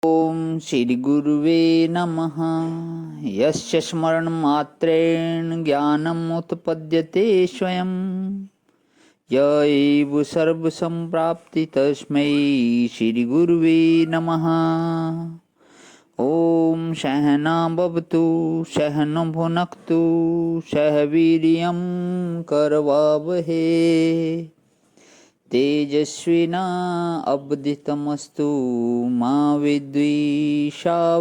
ओम श्री गुरुवे नमः। यस्य स्मरणमात्रेण ज्ञानमुत्पद्यते स्वयं, य एव सर्वसम्प्राप्ति तस्मै श्री गुरुवे नमः। ओम सहना भवतु सहनो भुनक्तु सह वीर्यं करवावहे, तेजस्विना अवदितमस्तु मा विद्विषावहे।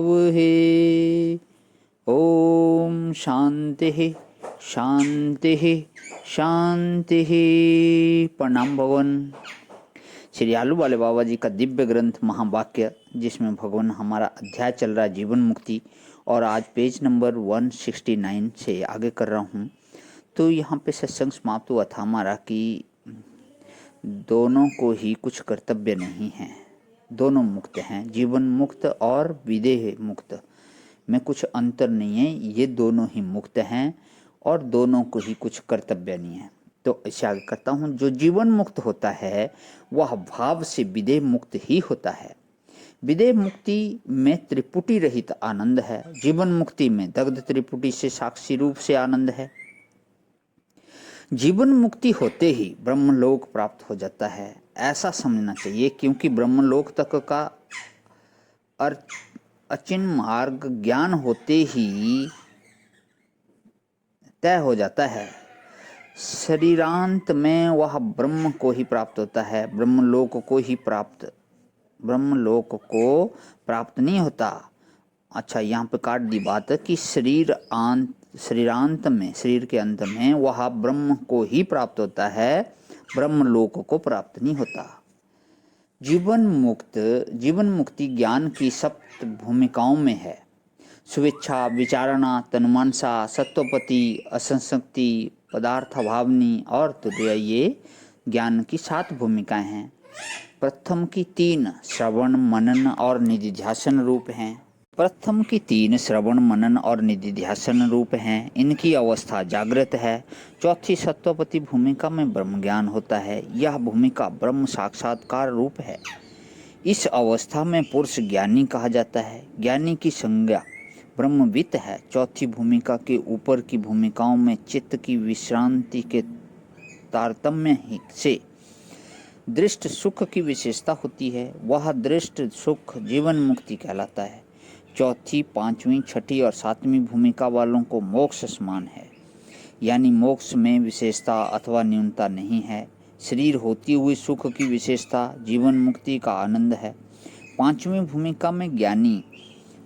ओम शांति शांति शांति। प्रणाम भगवान। श्री आलू वाले बाबा जी का दिव्य ग्रंथ महावाक्य, जिसमें भगवान हमारा अध्याय चल रहा है जीवन मुक्ति, और आज पेज नंबर 169 से आगे कर रहा हूँ। तो यहाँ पे सत्संग समाप्त हुआ था हमारा कि दोनों को ही कुछ कर्तव्य नहीं है, दोनों मुक्त हैं। जीवन मुक्त और विदेह मुक्त में कुछ अंतर नहीं है, ये दोनों ही मुक्त हैं और दोनों को ही कुछ कर्तव्य नहीं है। तो ऐसे आगे करता हूँ। जो जीवन मुक्त होता है वह भाव से विदेह मुक्त ही होता है। विदेह मुक्ति में त्रिपुटी रहित आनंद है, जीवन मुक्ति में दग्ध त्रिपुटी से साक्षी रूप से आनंद है। जीवन मुक्ति होते ही ब्रह्मलोक प्राप्त हो जाता है, ऐसा समझना चाहिए, क्योंकि ब्रह्मलोक तक का अचिन्ह मार्ग ज्ञान होते ही तय हो जाता है। शरीरांत में वह ब्रह्म को ही प्राप्त होता है, ब्रह्मलोक को प्राप्त नहीं होता। अच्छा, यहाँ पे काट दी बात कि शरीरांत में, शरीर के अंत में वह ब्रह्म को ही प्राप्त होता है, ब्रह्मलोक को प्राप्त नहीं होता। जीवन मुक्ति ज्ञान की सप्त भूमिकाओं में है। स्वेच्छा, विचारणा, तन्मानसा, सत्वपति, असंशक्ति, पदार्थभावनी और तुर्य, ये ज्ञान की 7 भूमिकाएं हैं। प्रथम की 3 श्रवण, मनन और निधिध्यासन रूप हैं। इनकी अवस्था जागृत है। चौथी सत्वपति भूमिका में ब्रह्म ज्ञान होता है। यह भूमिका ब्रह्म साक्षात्कार रूप है। इस अवस्था में पुरुष ज्ञानी कहा जाता है। ज्ञानी की संज्ञा ब्रह्मवित् है। चौथी भूमिका के ऊपर की भूमिकाओं में चित्त की विश्रांति के तारतम्य से दृष्ट सुख की विशेषता होती है। वह दृष्ट सुख जीवन मुक्ति कहलाता है। चौथी, 5वीं, 6ठी और 7वीं भूमिका वालों को मोक्ष समान है, यानी मोक्ष में विशेषता अथवा न्यूनता नहीं है। शरीर होती हुई सुख की विशेषता जीवन मुक्ति का आनंद है। 5वीं भूमिका में ज्ञानी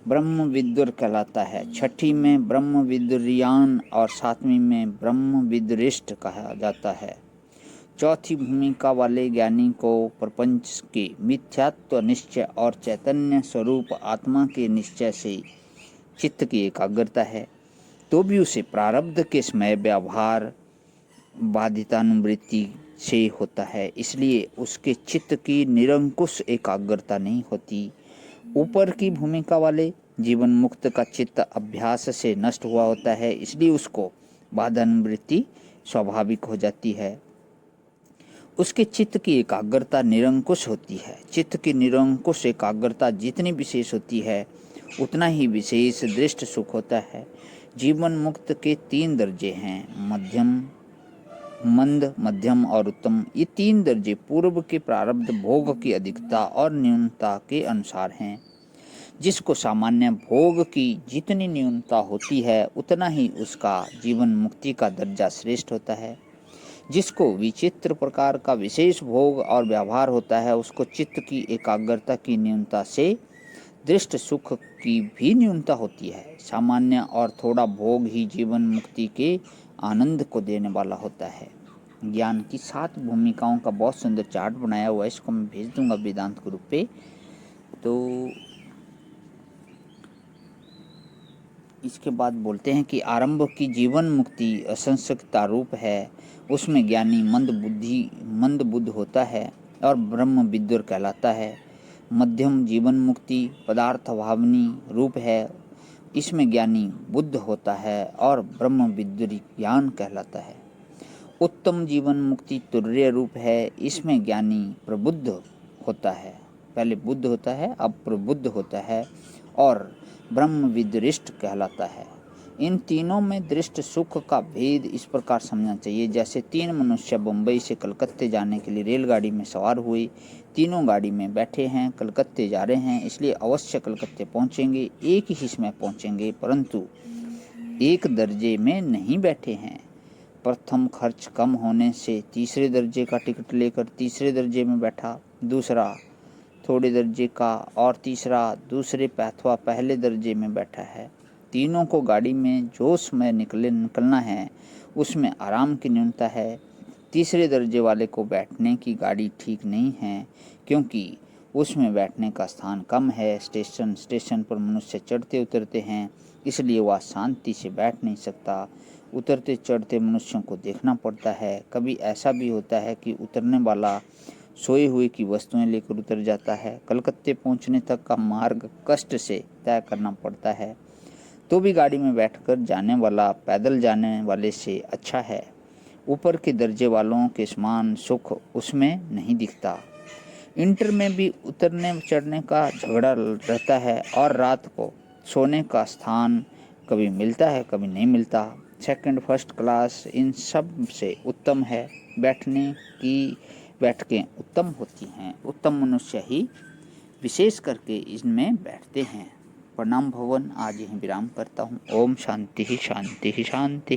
ब्रह्म विदुर कहलाता है। 6ठी में ब्रह्म विदुरियान और 7वीं में ब्रह्म विदुरिष्ट कहा जाता है। चौथी भूमिका वाले ज्ञानी को प्रपंच के मिथ्यात्व निश्चय और चैतन्य स्वरूप आत्मा के निश्चय से चित्त की एकाग्रता है, तो भी उसे प्रारब्ध के समय व्यवहार बाधितानुवृत्ति से होता है, इसलिए उसके चित्त की निरंकुश एकाग्रता नहीं होती। ऊपर की भूमिका वाले जीवन मुक्त का चित्त अभ्यास से नष्ट हुआ होता है, इसलिए उसको बाधानुवृत्ति स्वाभाविक हो जाती है। उसके चित्त की एकाग्रता निरंकुश होती है। चित्त की निरंकुश एकाग्रता जितनी विशेष होती है उतना ही विशेष दृष्ट सुख होता है। जीवन मुक्त के 3 दर्जे हैं, मंद, मध्यम और उत्तम। ये 3 दर्जे पूर्व के प्रारब्ध भोग की अधिकता और न्यूनता के अनुसार हैं। जिसको सामान्य भोग की जितनी न्यूनता होती है उतना ही उसका जीवन मुक्ति का दर्जा श्रेष्ठ होता है। जिसको विचित्र प्रकार का विशेष भोग और व्यवहार होता है उसको चित्त की एकाग्रता की न्यूनता से दृष्ट सुख की भी न्यूनता होती है। सामान्य और थोड़ा भोग ही जीवन मुक्ति के आनंद को देने वाला होता है। ज्ञान की 7 भूमिकाओं का बहुत सुंदर चार्ट बनाया हुआ है, इसको मैं भेज दूंगा वेदांत ग्रुप पे। तो इसके बाद बोलते हैं कि आरंभ की जीवन मुक्ति असंशक्ता रूप है। उसमें ज्ञानी मंद बुद्ध होता है और ब्रह्म विदुर कहलाता है। मध्यम जीवन मुक्ति पदार्थ भावनी रूप है। इसमें ज्ञानी बुद्ध होता है और ब्रह्म विदुरी ज्ञान कहलाता है। उत्तम जीवन मुक्ति तुर्य रूप है। इसमें ज्ञानी प्रबुद्ध होता है। पहले बुद्ध होता है, अब प्रबुद्ध होता है और ब्रह्मविदृष्ट कहलाता है। इन तीनों में दृष्ट सुख का भेद इस प्रकार समझना चाहिए, जैसे 3 मनुष्य मुंबई से कलकत्ते जाने के लिए रेलगाड़ी में सवार हुए, तीनों गाड़ी में बैठे हैं, कलकत्ते जा रहे हैं, इसलिए अवश्य कलकत्ते पहुंचेंगे, एक ही समय पहुंचेंगे, परंतु एक दर्जे में नहीं बैठे हैं। प्रथम खर्च कम होने से तीसरे दर्जे का टिकट लेकर तीसरे दर्जे में बैठा, दूसरा थोड़े दर्जे का और तीसरा दूसरे अथवा पहले दर्जे में बैठा है। तीनों को गाड़ी में जो समय निकलना है उसमें आराम की न्यूनता है। तीसरे दर्जे वाले को बैठने की गाड़ी ठीक नहीं है, क्योंकि उसमें बैठने का स्थान कम है। स्टेशन पर मनुष्य चढ़ते उतरते हैं, इसलिए वह शांति से बैठ नहीं सकता। उतरते चढ़ते मनुष्यों को देखना पड़ता है। कभी ऐसा भी होता है कि उतरने वाला सोए हुए की वस्तुएं लेकर उतर जाता है। कलकत्ते पहुंचने तक का मार्ग कष्ट से तय करना पड़ता है, तो भी गाड़ी में बैठकर जाने वाला पैदल जाने वाले से अच्छा है। ऊपर के दर्जे वालों के समान सुख उसमें नहीं दिखता। इंटर में भी उतरने चढ़ने का झगड़ा रहता है और रात को सोने का स्थान कभी मिलता है कभी नहीं मिलता। सेकंड फर्स्ट क्लास इन सब से उत्तम है। बैठकें उत्तम होती हैं। उत्तम मनुष्य ही विशेष करके इनमें बैठते हैं। प्रणाम भवन, आज यहीं विराम करता हूँ। ओम शांति शांति शांति।